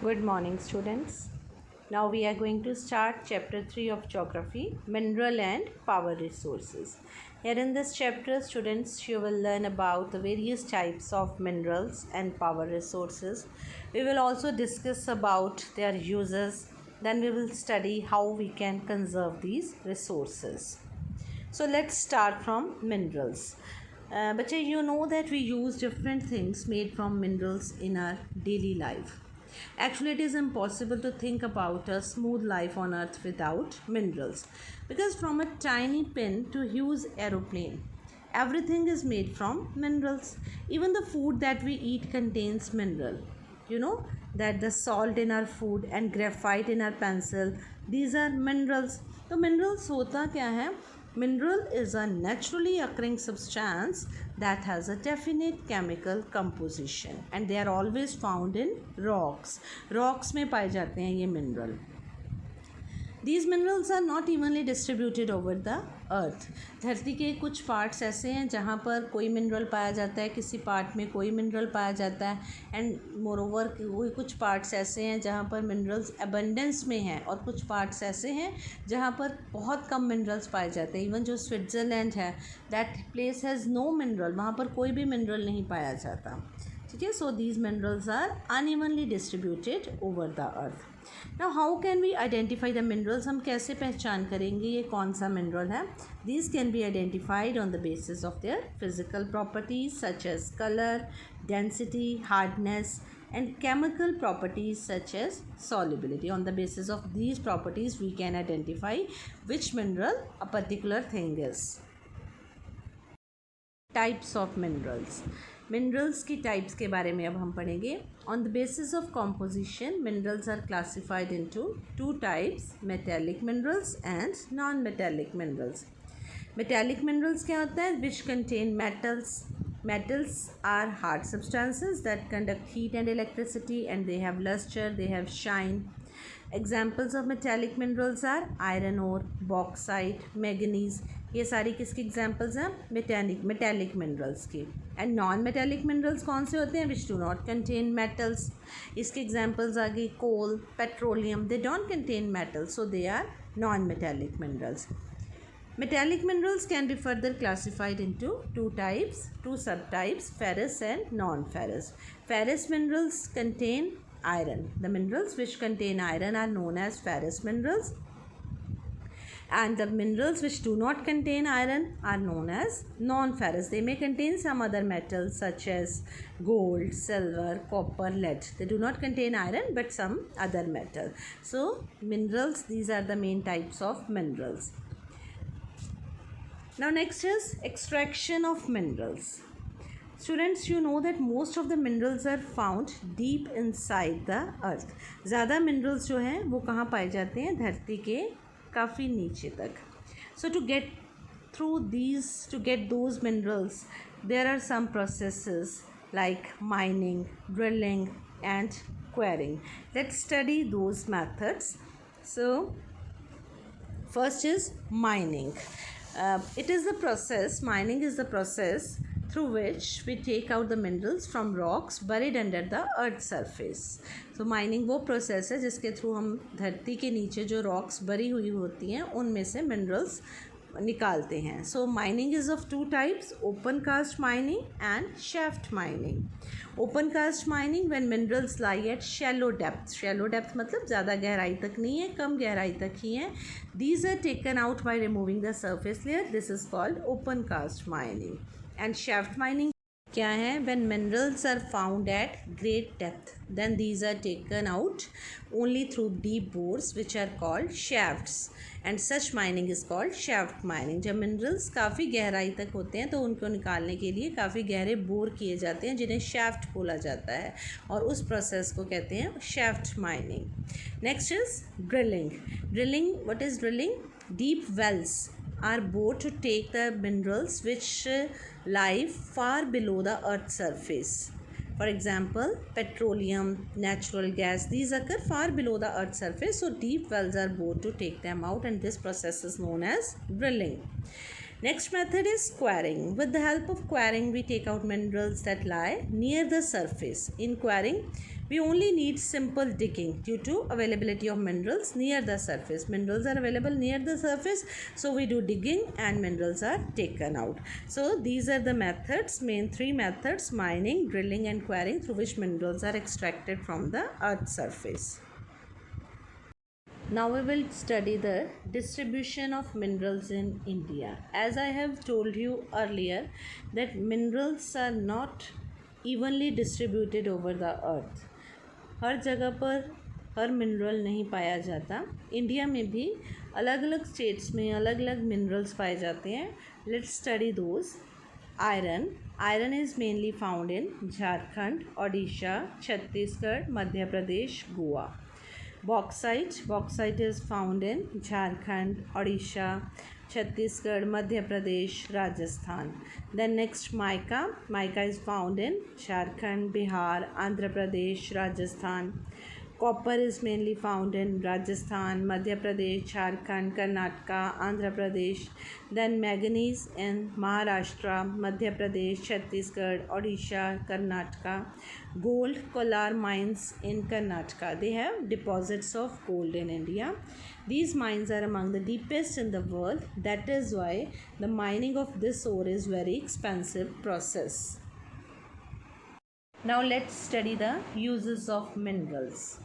Good morning, students. Now we are going to start chapter 3 of geography, mineral and power resources. Here in this chapter, students, you will learn about the various types of minerals and power resources. We will also discuss about their uses. Then we will study how we can conserve these resources. So let's start from minerals. But you know that we use different things made from minerals in our daily life. Actually, it is impossible to think about a smooth life on earth without minerals, because from a tiny pin to huge aeroplane, everything is made from minerals. Even the food that we eat contains mineral. You know that the salt in our food and graphite in our pencil, these are minerals. तो minerals होता क्या है? Mineral is a naturally occurring substance that has a definite chemical composition and they are always found in rocks. Rocks में पाए जाते हैं ये mineral. These minerals are not evenly distributed over the earth. धरती के कुछ पार्ट्स ऐसे हैं जहाँ पर कोई मिनरल पाया जाता है, किसी पार्ट में कोई मिनरल पाया जाता है, एंड मोरोवर कोई कुछ पार्ट्स ऐसे हैं जहाँ पर मिनरल्स अबंडेंस में हैं और कुछ पार्ट्स ऐसे हैं जहाँ पर बहुत कम मिनरल्स पाए जाते हैं. इवन जो स्विट्ज़रलैंड है, that place has no mineral, वहाँ पर कोई भी मिनरल नहीं पाया जाता. ठीक है. So these minerals are unevenly distributed over the earth. Now how can we identify the minerals? हम कैसे पहचान करेंगे ये कौन सा मिनरल है? These can be identified on the basis of their physical properties such as colour, density, hardness and chemical properties such as solubility. On the basis of these properties we can identify which mineral a particular thing is. Types of minerals. Minerals की types के बारे में अब हम पढ़ेंगे. On the basis of composition, minerals are classified into two types, metallic minerals and non metallic minerals. Metallic minerals क्या होता है? Which contain metals. Metals are hard substances that conduct heat and electricity and they have luster, they have shine. Examples of metallic minerals are iron ore, bauxite, manganese. ये सारी किसकी examples हैं? Metallic minerals की. And non metallic minerals कौन से होते हैं? Which do not contain metals. इसके एग्जाम्पल्स आ गई coal, petroleum. They don't contain metals, so they are non metallic minerals. Metallic minerals can be further classified into two types, two subtypes, ferrous and non-ferrous. Ferrous minerals contain iron. The minerals which contain iron are known as ferrous minerals, and the minerals which do not contain iron are known as non-ferrous. They may contain some other metals such as gold, silver, copper, lead. They do not contain iron but some other metal. So minerals, these are the main types of minerals. Now next is extraction of minerals. Students, you know that most of the minerals are found deep inside the earth. ज़्यादा minerals जो हैं वो कहाँ पाए जाते हैं? धरती के काफ़ी नीचे तक. So to get through these, to get those minerals, there are some processes like mining, drilling and quarrying. Let's study those methods. So first is mining. Mining is the process through which we take out the minerals from rocks buried under the earth's surface. So mining वो process है जिसके through हम धरती के नीचे जो rocks बरी हुई होती हैं उनमें से minerals निकालते हैं. So mining is of two types, open cast mining and shaft mining. Open cast mining when minerals lie at shallow depth. Shallow depth मतलब ज़्यादा गहराई तक नहीं है, कम गहराई तक ही है. These are taken out by removing the surface layer. This is called open cast mining. And shaft mining क्या है? When minerals are found at great depth, then these are taken out only through deep bores which are called shafts, and such mining is called shaft mining. जब minerals काफ़ी गहराई तक होते हैं तो उनको निकालने के लिए काफ़ी गहरे बोर किए जाते हैं जिन्हें shaft बोला जाता है और उस प्रोसेस को कहते हैं shaft mining. Next is drilling. Drilling, what is drilling? Deep wells are bored to take the minerals which lie far below the earth's surface. For example, petroleum, natural gas, these occur far below the earth's surface, so deep wells are bored to take them out, and this process is known as drilling. Next method is quarrying. With the help of quarrying, we take out minerals that lie near the surface. In quarrying, We only need simple digging due to availability of minerals near the surface. Minerals are available near the surface, so we do digging and minerals are taken out. So these are the methods, main three methods: mining, drilling and quarrying, through which minerals are extracted from the earth's surface. Now we will study the distribution of minerals in India. As I have told you earlier that minerals are not evenly distributed over the earth. हर जगह पर हर mineral नहीं पाया जाता. India में भी अलग अलग states में अलग अलग मिनरल्स पाए जाते हैं. Let's study those. Iron. Iron is mainly found in Jharkhand, Odisha, Chhattisgarh, Madhya Pradesh, Goa. Bauxite. Bauxite is found in Jharkhand, Odisha, Chhattisgarh, Madhya Pradesh, Rajasthan. Then next mica. Mica is found in Jharkhand, Bihar, Andhra Pradesh, Rajasthan. Copper is mainly found in Rajasthan, Madhya Pradesh, Jharkhand, Karnataka, Andhra Pradesh. Then manganese in Maharashtra, Madhya Pradesh, Chhattisgarh, Odisha, Karnataka. Gold. Kolar mines in Karnataka. They have deposits of gold in India. These mines are among the deepest in the world. That is why the mining of this ore is very expensive process. Now let's study the uses of minerals.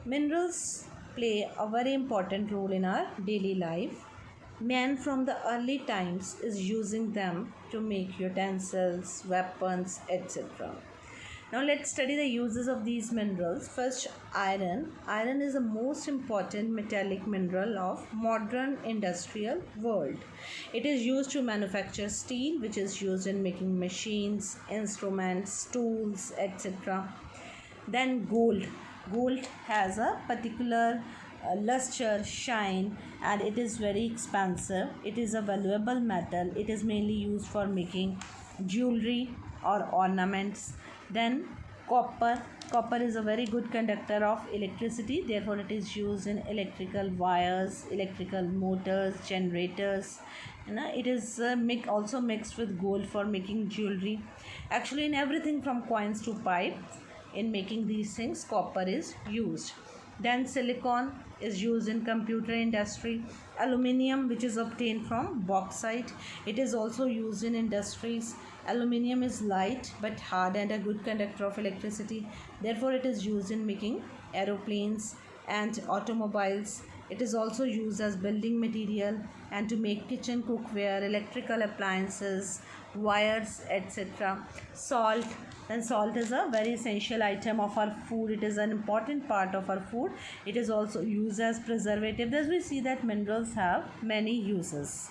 Minerals play a very important role in our daily life. Man from the early times is using them to make utensils, weapons, etc. Now let's study the uses of these minerals. First, iron. Iron is the most important metallic mineral of modern industrial world. It is used to manufacture steel, which is used in making machines, instruments, tools, etc. Then gold. Gold has a particular luster, shine, and it is very expensive. It is a valuable metal. It is mainly used for making jewelry or ornaments. Then copper. Copper is a very good conductor of electricity. Therefore, it is used in electrical wires, electrical motors, generators. It is also mixed with gold for making jewelry. Actually, in everything from coins to pipes, in making these things, copper is used. Then silicon is used in computer industry. Aluminium, which is obtained from bauxite, it is also used in industries. Aluminium is light but hard and a good conductor of electricity. Therefore, it is used in making aeroplanes and automobiles. It is also used as building material and to make kitchen cookware, electrical appliances, wires, etc. Salt. Then salt is a very essential item of our food. It is an important part of our food. It is also used as preservative. As we see that minerals have many uses.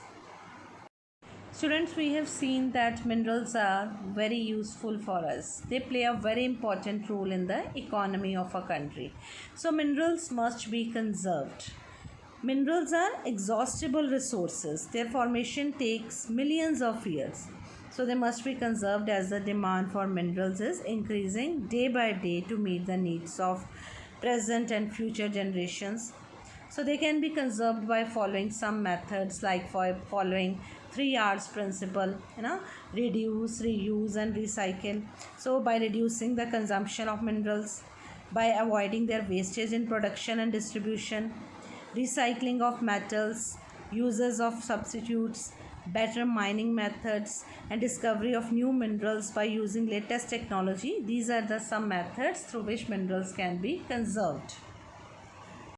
Students, we have seen that minerals are very useful for us. They play a very important role in the economy of a country. So minerals must be conserved. Minerals are exhaustible resources. Their formation takes millions of years. So they must be conserved as the demand for minerals is increasing day by day to meet the needs of present and future generations. So they can be conserved by following some methods, like for following 3Rs principle, reduce, reuse and recycle. So by reducing the consumption of minerals, by avoiding their wastage in production and distribution, recycling of metals, uses of substitutes, better mining methods and discovery of new minerals by using latest technology. These are the some methods through which minerals can be conserved.